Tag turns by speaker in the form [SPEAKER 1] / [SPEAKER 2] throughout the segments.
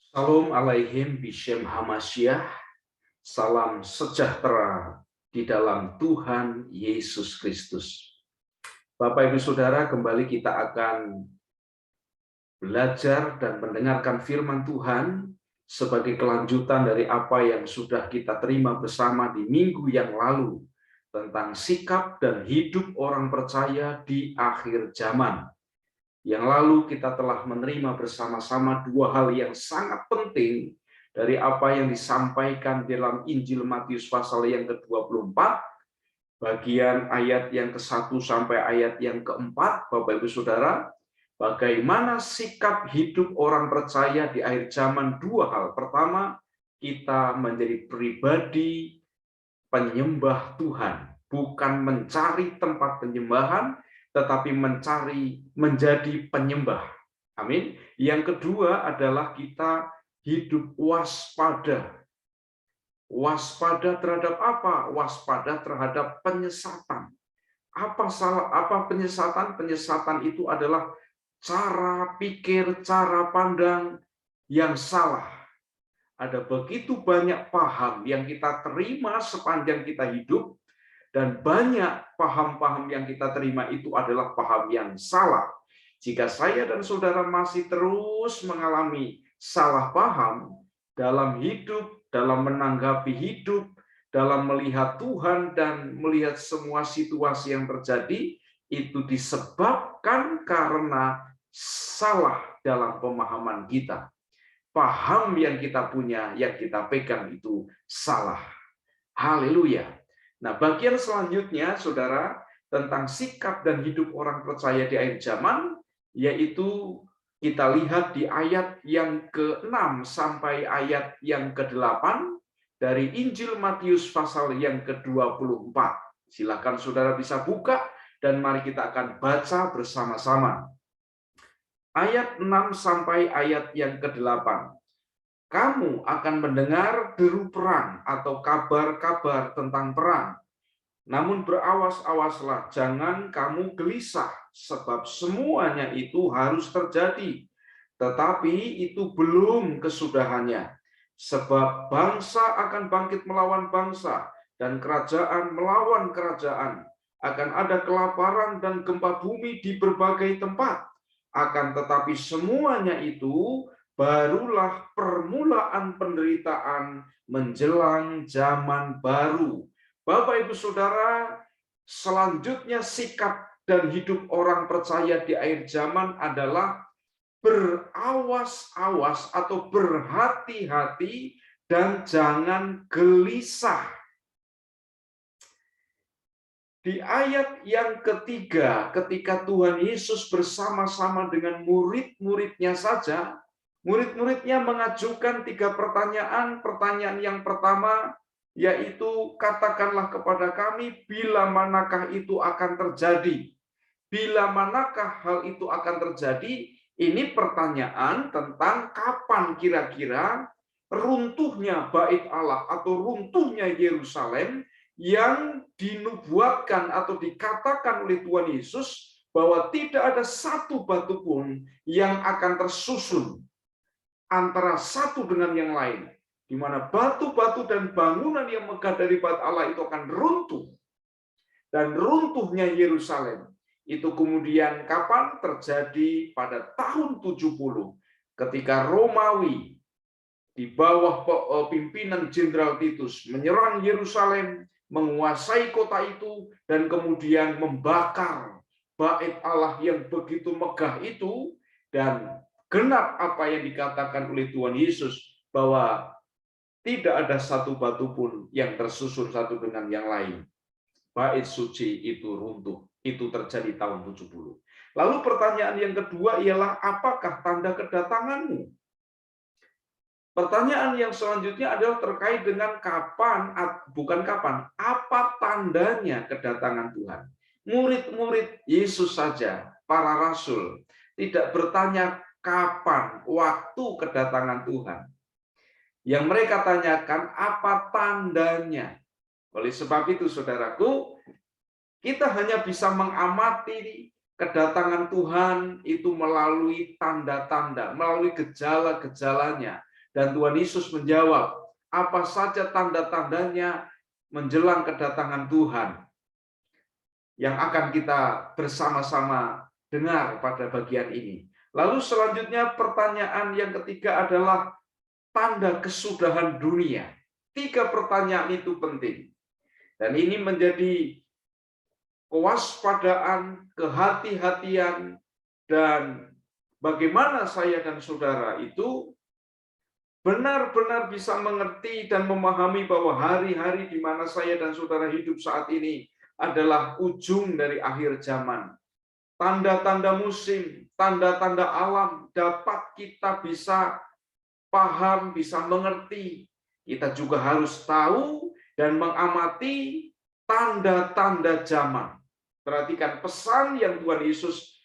[SPEAKER 1] Shalom Aleichem Bishem Hamashiach, salam sejahtera di dalam Tuhan Yesus Kristus. Bapak Ibu Saudara, kembali kita akan belajar dan mendengarkan firman Tuhan sebagai kelanjutan dari apa yang sudah kita terima bersama di minggu yang lalu tentang sikap dan hidup orang percaya di akhir zaman. Yang lalu kita telah menerima bersama-sama dua hal yang sangat penting dari apa yang disampaikan dalam Injil Matius pasal yang ke-24, bagian ayat yang ke-1 sampai ayat yang ke-4, Bapak Ibu Saudara, bagaimana sikap hidup orang percaya di akhir zaman. Dua hal. Pertama, kita menjadi pribadi penyembah Tuhan, bukan mencari tempat penyembahan, tetapi mencari menjadi penyembah. Amin. Yang kedua adalah kita hidup waspada. Waspada terhadap apa? Waspada terhadap penyesatan. Apa penyesatan? Penyesatan itu adalah cara pikir, cara pandang yang salah. Ada begitu banyak paham yang kita terima sepanjang kita hidup, dan banyak paham-paham yang kita terima itu adalah paham yang salah. Jika saya dan saudara masih terus mengalami salah paham dalam hidup, dalam menanggapi hidup, dalam melihat Tuhan dan melihat semua situasi yang terjadi, itu disebabkan karena salah dalam pemahaman kita. Paham yang kita punya, yang kita pegang itu salah. Haleluya. Nah, bagian selanjutnya, saudara, tentang sikap dan hidup orang percaya di akhir zaman, yaitu kita lihat di ayat yang ke-6 sampai ayat yang ke-8 dari Injil Matius pasal yang ke-24. Silakan saudara bisa buka dan mari kita akan baca bersama-sama. Ayat 6 sampai ayat yang ke-8. Kamu akan mendengar deru perang atau kabar-kabar tentang perang. Namun berawas-awaslah, jangan kamu gelisah, sebab semuanya itu harus terjadi. Tetapi itu belum kesudahannya. Sebab bangsa akan bangkit melawan bangsa, dan kerajaan melawan kerajaan. Akan ada kelaparan dan gempa bumi di berbagai tempat. Akan tetapi semuanya itu barulah permulaan penderitaan menjelang zaman baru. Bapak Ibu Saudara, selanjutnya sikap dan hidup orang percaya di akhir zaman adalah berawas-awas atau berhati-hati dan jangan gelisah. Di ayat yang ketiga, ketika Tuhan Yesus bersama-sama dengan murid-muridnya saja, murid-muridnya mengajukan 3 pertanyaan. Pertanyaan yang pertama, yaitu katakanlah kepada kami, bila manakah itu akan terjadi? Bila manakah hal itu akan terjadi? Ini pertanyaan tentang kapan kira-kira runtuhnya Bait Allah atau runtuhnya Yerusalem yang dinubuatkan atau dikatakan oleh Tuhan Yesus bahwa tidak ada satu batu pun yang akan tersusun antara satu dengan yang lain, di mana batu-batu dan bangunan yang megah dari Bait Allah itu akan runtuh. Dan runtuhnya Yerusalem itu kemudian kapan terjadi? Pada tahun 70, ketika Romawi di bawah pimpinan Jenderal Titus menyerang Yerusalem, menguasai kota itu, dan kemudian membakar Bait Allah yang begitu megah itu, dan genap apa yang dikatakan oleh Tuhan Yesus bahwa tidak ada satu batu pun yang tersusun satu dengan yang lain. Bait suci itu runtuh. Itu terjadi tahun 70. Lalu pertanyaan yang kedua ialah, apakah tanda kedatanganmu? Pertanyaan yang selanjutnya adalah terkait dengan bukan kapan, apa tandanya kedatangan Tuhan. Murid-murid Yesus saja, para rasul, tidak bertanya kapan waktu kedatangan Tuhan. Yang mereka tanyakan, apa tandanya? Oleh sebab itu, saudaraku, kita hanya bisa mengamati kedatangan Tuhan itu melalui tanda-tanda, melalui gejala-gejalanya, Dan Tuhan Yesus menjawab, apa saja tanda-tandanya menjelang kedatangan Tuhan yang akan kita bersama-sama dengar pada bagian ini. Lalu selanjutnya pertanyaan yang ketiga adalah tanda kesudahan dunia. 3 pertanyaan itu penting. Dan ini menjadi kewaspadaan, kehati-hatian, dan bagaimana saya dan saudara itu benar-benar bisa mengerti dan memahami bahwa hari-hari di mana saya dan saudara hidup saat ini adalah ujung dari akhir zaman. Tanda-tanda musim, tanda-tanda alam dapat kita bisa paham, bisa mengerti. Kita juga harus tahu dan mengamati tanda-tanda zaman. Perhatikan pesan yang Tuhan Yesus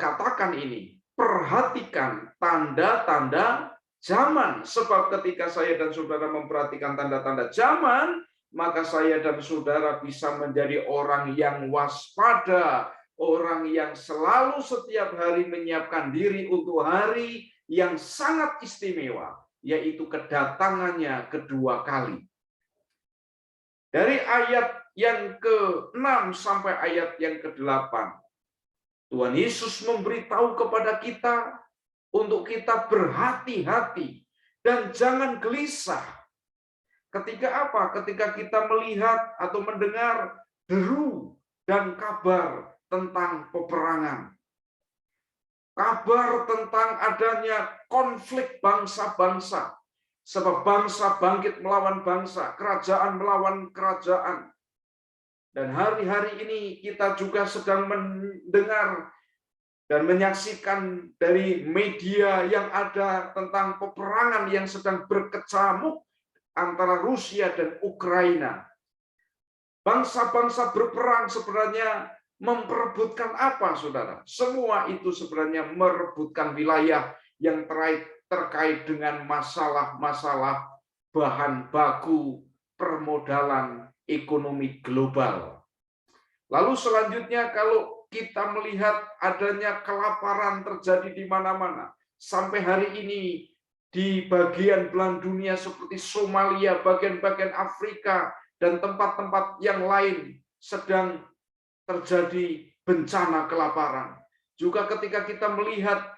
[SPEAKER 1] katakan ini. Perhatikan tanda-tanda zaman. Sebab ketika saya dan saudara memperhatikan tanda-tanda zaman, maka saya dan saudara bisa menjadi orang yang waspada, orang yang selalu setiap hari menyiapkan diri untuk hari yang sangat istimewa, yaitu kedatangannya kedua kali. Dari ayat yang ke-6 sampai ayat yang ke-8, Tuhan Yesus memberitahu kepada kita untuk kita berhati-hati dan jangan gelisah. Ketika apa? Ketika kita melihat atau mendengar deru dan kabar tentang peperangan. Kabar tentang adanya konflik bangsa-bangsa. Sebab bangsa bangkit melawan bangsa, kerajaan melawan kerajaan. Dan hari-hari ini kita juga sedang mendengar dan menyaksikan dari media yang ada tentang peperangan yang sedang berkecamuk antara Rusia dan Ukraina. Bangsa-bangsa berperang sebenarnya memperebutkan apa, saudara? Semua itu sebenarnya merebutkan wilayah yang terkait dengan masalah-masalah bahan baku, permodalan, ekonomi global. Lalu selanjutnya kalau kita melihat adanya kelaparan terjadi di mana-mana. Sampai hari ini di bagian belahan dunia seperti Somalia, bagian-bagian Afrika, dan tempat-tempat yang lain sedang terjadi bencana kelaparan. Juga ketika kita melihat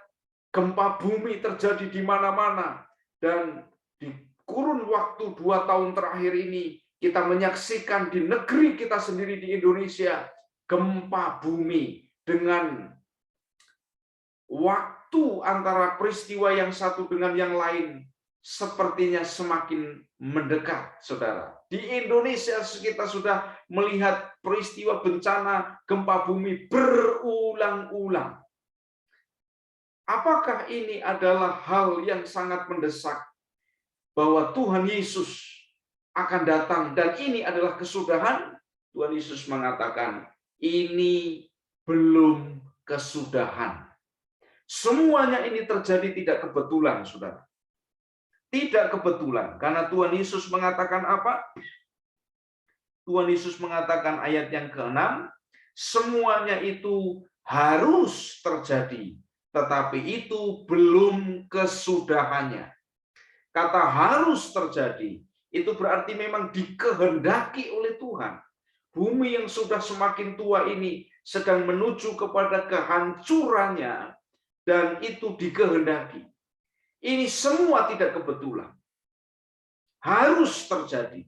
[SPEAKER 1] gempa bumi terjadi di mana-mana, dan di kurun waktu 2 tahun terakhir ini, kita menyaksikan di negeri kita sendiri di Indonesia, gempa bumi dengan waktu antara peristiwa yang satu dengan yang lain sepertinya semakin mendekat, saudara. Di Indonesia kita sudah melihat peristiwa bencana gempa bumi berulang-ulang. Apakah ini adalah hal yang sangat mendesak bahwa Tuhan Yesus akan datang dan ini adalah kesudahan? Tuhan Yesus mengatakan, ini belum kesudahan. Semuanya ini terjadi tidak kebetulan, saudara. Tidak kebetulan, karena Tuhan Yesus mengatakan apa? Tuhan Yesus mengatakan ayat yang ke-6, semuanya itu harus terjadi, tetapi itu belum kesudahannya. Kata harus terjadi, itu berarti memang dikehendaki oleh Tuhan. Bumi yang sudah semakin tua ini sedang menuju kepada kehancurannya, dan itu dikehendaki. Ini semua tidak kebetulan. Harus terjadi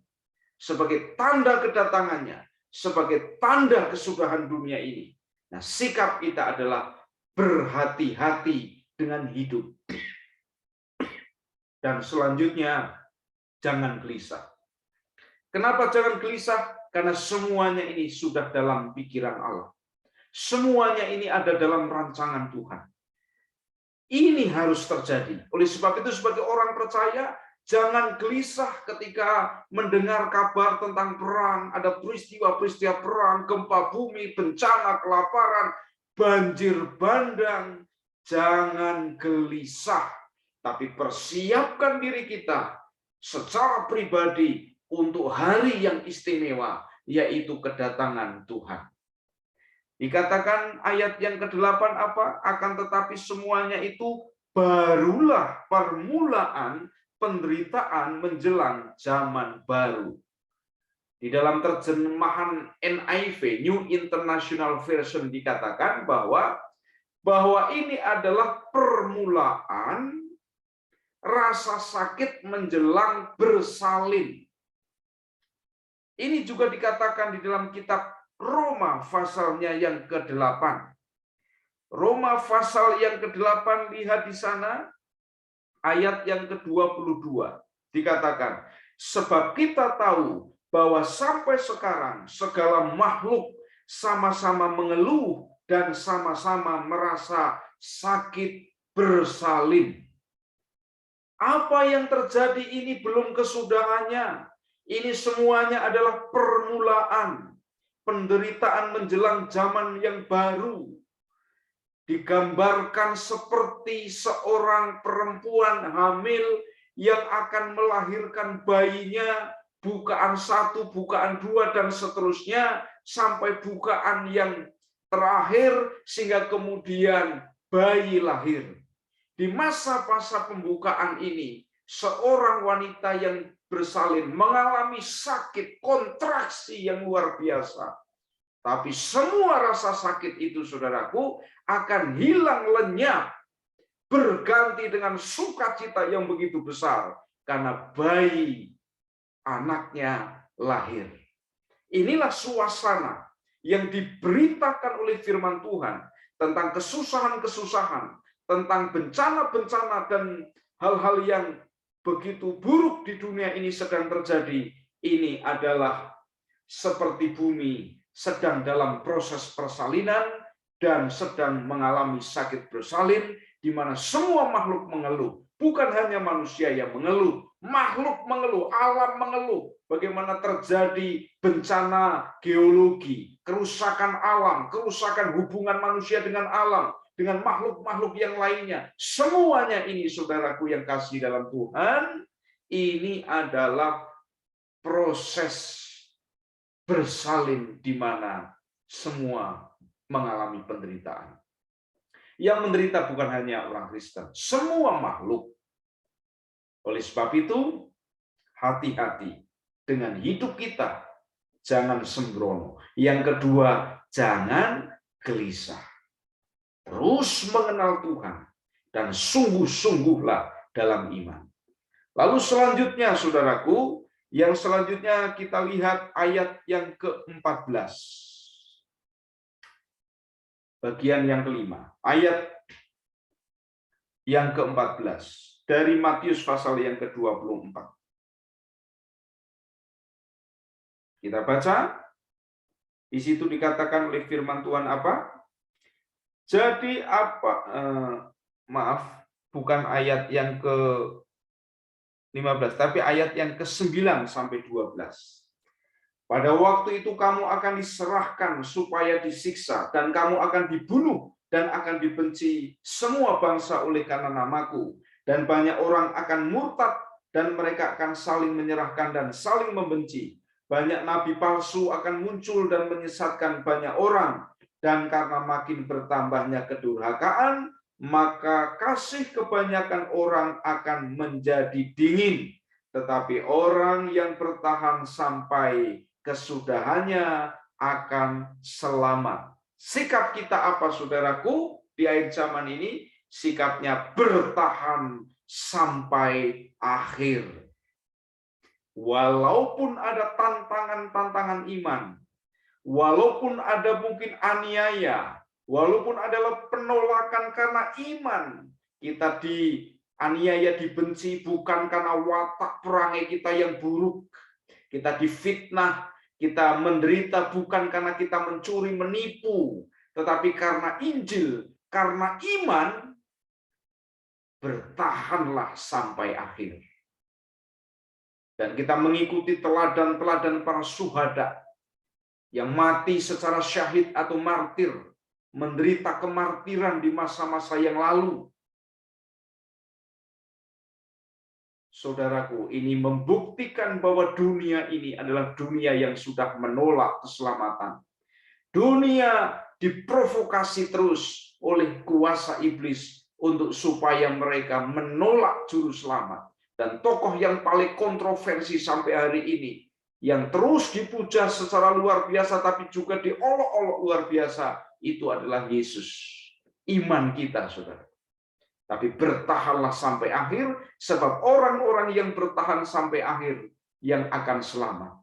[SPEAKER 1] sebagai tanda kedatangannya, sebagai tanda kesudahan dunia ini. Nah, sikap kita adalah berhati-hati dengan hidup. Dan selanjutnya, jangan gelisah. Kenapa jangan gelisah? Karena semuanya ini sudah dalam pikiran Allah. Semuanya ini ada dalam rancangan Tuhan. Ini harus terjadi. Oleh sebab itu, sebagai orang percaya, jangan gelisah ketika mendengar kabar tentang perang, ada peristiwa-peristiwa perang, gempa bumi, bencana, kelaparan, banjir bandang. Jangan gelisah, tapi persiapkan diri kita secara pribadi untuk hari yang istimewa, yaitu kedatangan Tuhan. Dikatakan ayat yang ke-8 apa? Akan tetapi semuanya itu barulah permulaan penderitaan menjelang zaman baru. Di dalam terjemahan NIV, New International Version, dikatakan bahwa ini adalah permulaan rasa sakit menjelang bersalin. Ini juga dikatakan di dalam kitab Roma pasalnya yang ke-8. Roma pasal yang ke-8, lihat di sana ayat yang ke-22. Dikatakan, sebab kita tahu bahwa sampai sekarang segala makhluk sama-sama mengeluh dan sama-sama merasa sakit bersalin. Apa yang terjadi ini belum kesudahannya. Ini semuanya adalah permulaan penderitaan menjelang zaman yang baru. Digambarkan seperti seorang perempuan hamil yang akan melahirkan bayinya, bukaan 1, bukaan 2, dan seterusnya, sampai bukaan yang terakhir, sehingga kemudian bayi lahir. Di masa-masa pembukaan ini, seorang wanita yang bersalin mengalami sakit kontraksi yang luar biasa. Tapi semua rasa sakit itu, saudaraku, akan hilang lenyap, berganti dengan sukacita yang begitu besar, karena bayi anaknya lahir. Inilah suasana yang diberitakan oleh firman Tuhan tentang kesusahan-kesusahan, tentang bencana-bencana dan hal-hal yang begitu buruk di dunia ini sedang terjadi. Ini adalah seperti bumi sedang dalam proses persalinan dan sedang mengalami sakit bersalin, di mana semua makhluk mengeluh. Bukan hanya manusia yang mengeluh, makhluk mengeluh, alam mengeluh. Bagaimana terjadi bencana geologi, kerusakan alam, kerusakan hubungan manusia dengan alam, dengan makhluk-makhluk yang lainnya. Semuanya ini, saudaraku yang kasih dalam Tuhan, ini adalah proses bersalin di mana semua mengalami penderitaan. Yang menderita bukan hanya orang Kristen, semua makhluk. Oleh sebab itu, hati-hati dengan hidup kita. Jangan sembrono. Yang kedua, jangan gelisah. Terus mengenal Tuhan dan sungguh-sungguhlah dalam iman. Lalu selanjutnya, saudaraku, yang selanjutnya kita lihat ayat yang ke-14. Bagian yang kelima, ayat yang ke-14 dari Matius pasal yang ke-24. Kita baca, di situ dikatakan oleh firman Tuhan apa? Jadi bukan ayat yang ke-15, tapi ayat yang ke-9 sampai 12. Pada waktu itu kamu akan diserahkan supaya disiksa, dan kamu akan dibunuh dan akan dibenci semua bangsa oleh karena namaku. Dan banyak orang akan murtad dan mereka akan saling menyerahkan dan saling membenci. Banyak nabi palsu akan muncul dan menyesatkan banyak orang. Dan karena makin bertambahnya kedurhakaan, maka kasih kebanyakan orang akan menjadi dingin. Tetapi orang yang bertahan sampai kesudahannya akan selamat. Sikap kita apa, saudaraku, di akhir zaman ini? Sikapnya bertahan sampai akhir. Walaupun ada tantangan-tantangan iman, walaupun ada mungkin aniaya, walaupun adalah penolakan karena iman, kita dianiaya, dibenci bukan karena watak perangai kita yang buruk, kita difitnah, kita menderita bukan karena kita mencuri, menipu, tetapi karena Injil, karena iman, bertahanlah sampai akhir. Dan kita mengikuti teladan-teladan para syuhada yang mati secara syahid atau martir, menderita kemartiran di masa-masa yang lalu. Saudaraku, ini membuktikan bahwa dunia ini adalah dunia yang sudah menolak keselamatan. Dunia diprovokasi terus oleh kuasa iblis untuk supaya mereka menolak juru selamat, dan tokoh yang paling kontroversi sampai hari ini, yang terus dipuja secara luar biasa tapi juga diolok-olok luar biasa, itu adalah Yesus. Iman kita, saudara. Tapi bertahanlah sampai akhir, sebab orang-orang yang bertahan sampai akhir yang akan selamat.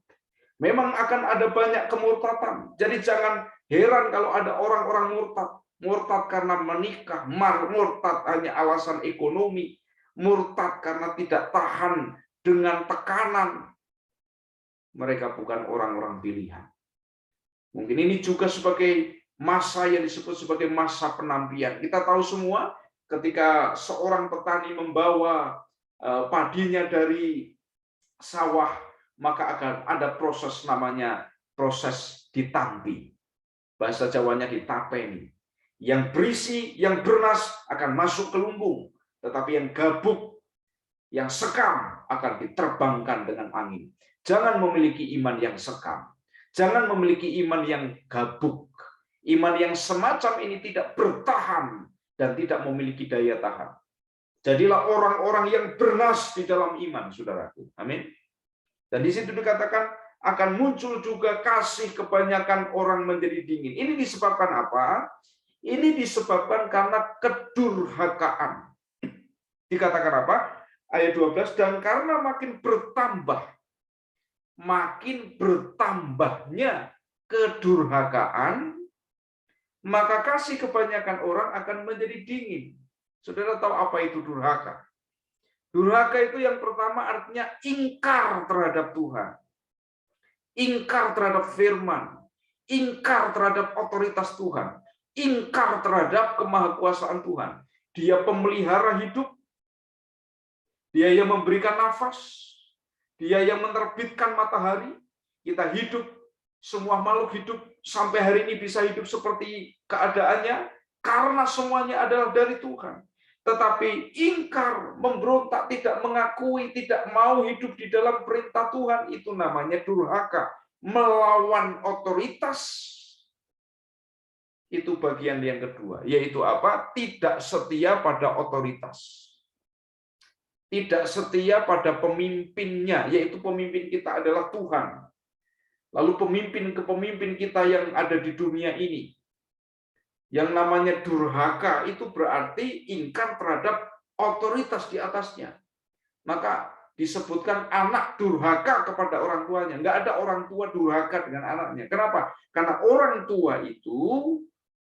[SPEAKER 1] Memang akan ada banyak kemurtatan. Jadi jangan heran kalau ada orang-orang murtad. Murtad karena menikah, murtad hanya alasan ekonomi, murtad karena tidak tahan dengan tekanan. Mereka bukan orang-orang pilihan. Mungkin ini juga sebagai masa yang disebut sebagai masa penampian. Kita tahu semua ketika seorang petani membawa padinya dari sawah, maka akan ada proses namanya proses ditampi. Bahasa Jawanya ditapeni. Yang berisi, yang bernas akan masuk ke lumbung, tetapi yang gabuk, yang sekam akan diterbangkan dengan angin. Jangan memiliki iman yang sekam. Jangan memiliki iman yang gabuk. Iman yang semacam ini tidak bertahan dan tidak memiliki daya tahan. Jadilah orang-orang yang bernas di dalam iman, saudaraku. Amin. Dan di situ dikatakan akan muncul juga kasih kebanyakan orang menjadi dingin. Ini disebabkan apa? Ini disebabkan karena kedurhakaan. Dikatakan apa? Ayat 12, dan karena makin bertambahnya kedurhakaan, maka kasih kebanyakan orang akan menjadi dingin. Saudara tahu apa itu durhaka? Durhaka itu yang pertama artinya ingkar terhadap Tuhan. Ingkar terhadap firman. Ingkar terhadap otoritas Tuhan. Ingkar terhadap kemahakuasaan Tuhan. Dia pemelihara hidup. Dia yang memberikan nafas. Dia yang menerbitkan matahari. Kita hidup, semua makhluk hidup sampai hari ini bisa hidup seperti keadaannya karena semuanya adalah dari Tuhan. Tetapi ingkar, memberontak, tidak mengakui, tidak mau hidup di dalam perintah Tuhan, itu namanya durhaka. Melawan otoritas. Itu bagian yang kedua, yaitu apa? Tidak setia pada otoritas. Tidak setia pada pemimpinnya, yaitu pemimpin kita adalah Tuhan. Lalu pemimpin kita yang ada di dunia ini. Yang namanya durhaka itu berarti ingkar terhadap otoritas di atasnya. Maka disebutkan anak durhaka kepada orang tuanya. Nggak ada orang tua durhaka dengan anaknya. Kenapa? Karena orang tua itu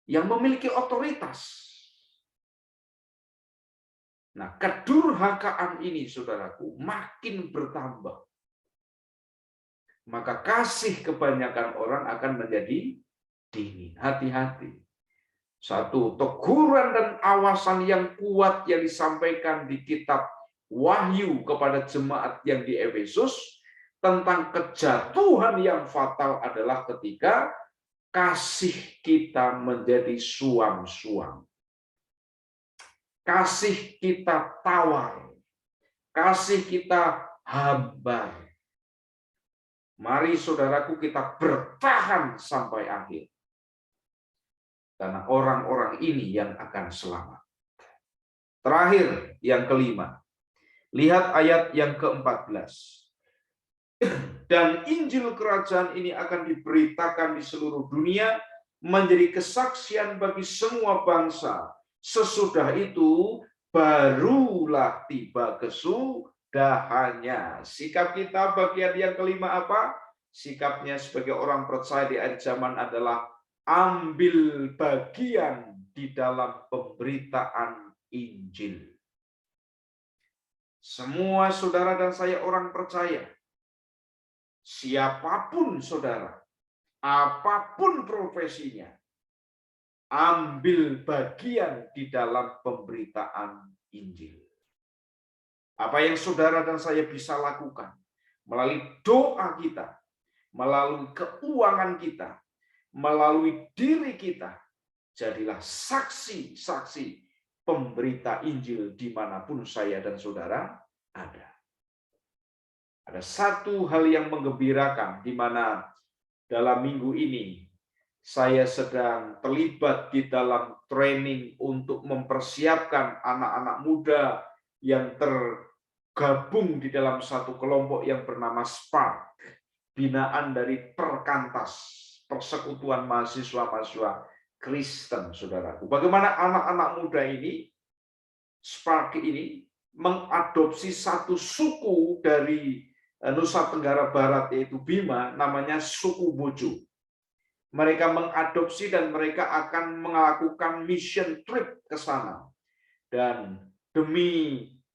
[SPEAKER 1] yang memiliki otoritas. Nah, kedurhakaan ini, saudaraku, makin bertambah. Maka kasih kebanyakan orang akan menjadi dingin. Hati-hati. Satu, teguran dan awasan yang kuat yang disampaikan di kitab Wahyu kepada jemaat yang di Efesus tentang kejatuhan yang fatal adalah ketika kasih kita menjadi suam-suam. Kasih kita tawar. Kasih kita hambar. Mari saudaraku kita bertahan sampai akhir. Karena orang-orang ini yang akan selamat. Terakhir, yang kelima. Lihat ayat yang ke-14. Dan Injil kerajaan ini akan diberitakan di seluruh dunia menjadi kesaksian bagi semua bangsa. Sesudah itu barulah tiba kesudahannya. Sikap kita bagian yang kelima apa? Sikapnya sebagai orang percaya di akhir zaman adalah ambil bagian di dalam pemberitaan Injil. Semua saudara dan saya orang percaya. Siapapun saudara, apapun profesinya, ambil bagian di dalam pemberitaan Injil. Apa yang saudara dan saya bisa lakukan melalui doa kita, melalui keuangan kita, melalui diri kita, jadilah saksi-saksi pemberita Injil dimanapun saya dan saudara ada. Ada satu hal yang menggembirakan di mana dalam minggu ini saya sedang terlibat di dalam training untuk mempersiapkan anak-anak muda yang gabung di dalam satu kelompok yang bernama Spark, binaan dari Perkantas, Persekutuan Mahasiswa-mahasiswa Kristen, saudaraku. Bagaimana anak-anak muda ini, Spark ini, mengadopsi satu suku dari Nusa Tenggara Barat, yaitu Bima, namanya suku Bojo. Mereka mengadopsi dan mereka akan melakukan mission trip ke sana. Dan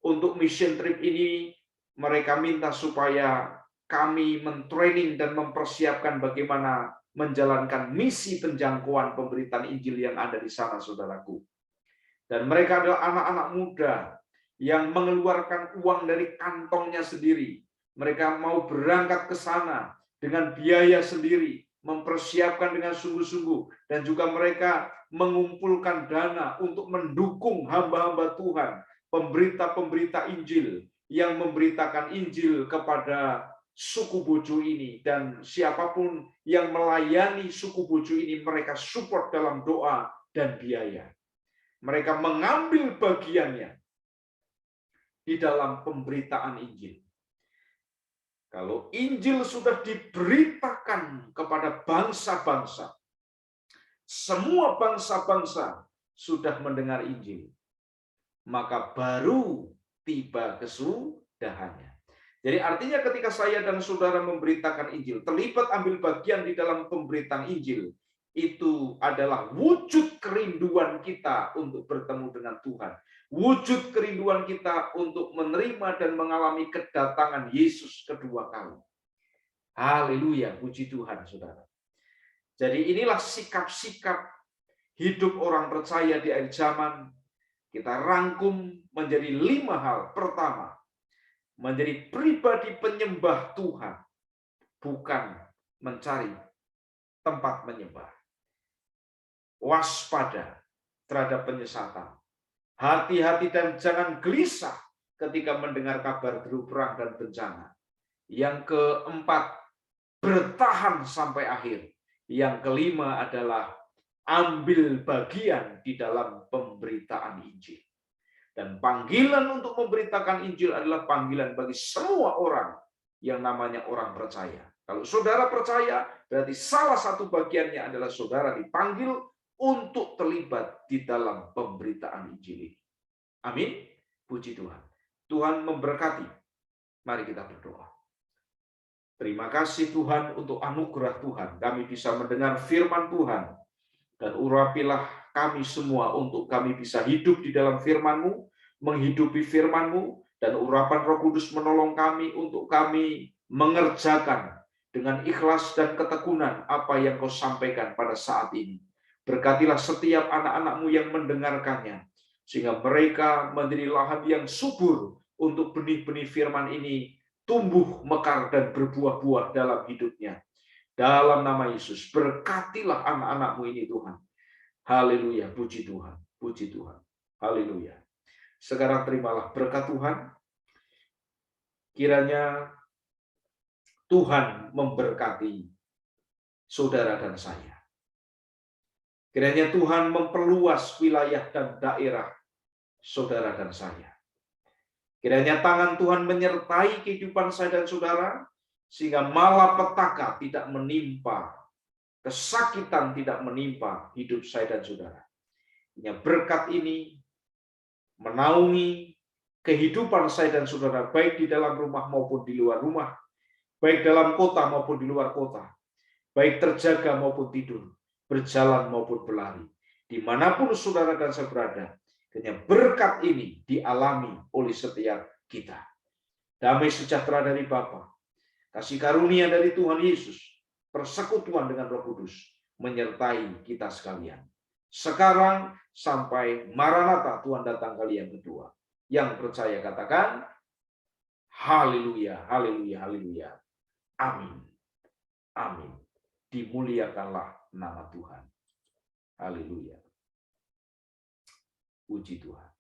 [SPEAKER 1] untuk mission trip ini, mereka minta supaya kami mentraining dan mempersiapkan bagaimana menjalankan misi penjangkauan pemberitaan Injil yang ada di sana, saudaraku. Dan mereka adalah anak-anak muda yang mengeluarkan uang dari kantongnya sendiri. Mereka mau berangkat ke sana dengan biaya sendiri, mempersiapkan dengan sungguh-sungguh, dan juga mereka mengumpulkan dana untuk mendukung hamba-hamba Tuhan, pemberita-pemberita Injil yang memberitakan Injil kepada suku Bojo ini, dan siapapun yang melayani suku Bojo ini mereka support dalam doa dan biaya. Mereka mengambil bagiannya di dalam pemberitaan Injil. Kalau Injil sudah diberitakan kepada bangsa-bangsa, semua bangsa-bangsa sudah mendengar Injil, maka baru tiba kesudahannya. Jadi artinya ketika saya dan saudara memberitakan Injil, terlibat ambil bagian di dalam pemberitaan Injil, itu adalah wujud kerinduan kita untuk bertemu dengan Tuhan. Wujud kerinduan kita untuk menerima dan mengalami kedatangan Yesus kedua kali. Haleluya, puji Tuhan, saudara. Jadi inilah sikap-sikap hidup orang percaya di akhir zaman. Kita rangkum menjadi 5 hal. Pertama, menjadi pribadi penyembah Tuhan, bukan mencari tempat menyembah. Waspada terhadap penyesatan. Hati-hati dan jangan gelisah ketika mendengar kabar deru perang dan bencana. Yang keempat, bertahan sampai akhir. Yang kelima adalah ambil bagian di dalam pemberitaan Injil. Dan panggilan untuk memberitakan Injil adalah panggilan bagi semua orang yang namanya orang percaya. Kalau saudara percaya, berarti salah satu bagiannya adalah saudara dipanggil untuk terlibat di dalam pemberitaan Injil ini. Amin. Puji Tuhan. Tuhan memberkati. Mari kita berdoa. Terima kasih Tuhan untuk anugerah Tuhan. Kami bisa mendengar firman Tuhan. Dan urapilah kami semua untuk kami bisa hidup di dalam firman-Mu, menghidupi firman-Mu, dan urapan Roh Kudus menolong kami untuk kami mengerjakan dengan ikhlas dan ketekunan apa yang Kau sampaikan pada saat ini. Berkatilah setiap anak-anak-Mu yang mendengarkannya, sehingga mereka menjadi lahan yang subur untuk benih-benih firman ini tumbuh, mekar, dan berbuah-buah dalam hidupnya. Dalam nama Yesus, berkatilah anak-anak-Mu ini Tuhan. Haleluya, puji Tuhan, puji Tuhan. Haleluya. Sekarang terimalah berkat Tuhan. Kiranya Tuhan memberkati saudara dan saya. Kiranya Tuhan memperluas wilayah dan daerah saudara dan saya. Kiranya tangan Tuhan menyertai kehidupan saya dan saudara, sehingga malapetaka tidak menimpa, kesakitan tidak menimpa hidup saya dan saudara. Berkat ini menaungi kehidupan saya dan saudara, baik di dalam rumah maupun di luar rumah, baik dalam kota maupun di luar kota, baik terjaga maupun tidur, berjalan maupun berlari. Dimanapun saudara dan saya berada, berkat ini dialami oleh setiap kita. Damai sejahtera dari Bapa, kasih karunia dari Tuhan Yesus, persekutuan dengan Roh Kudus menyertai kita sekalian. Sekarang sampai Maranatha, Tuhan datang kali yang kedua. Yang percaya katakan, haleluya, haleluya, haleluya. Amin. Amin. Dimuliakanlah nama Tuhan. Haleluya. Puji Tuhan.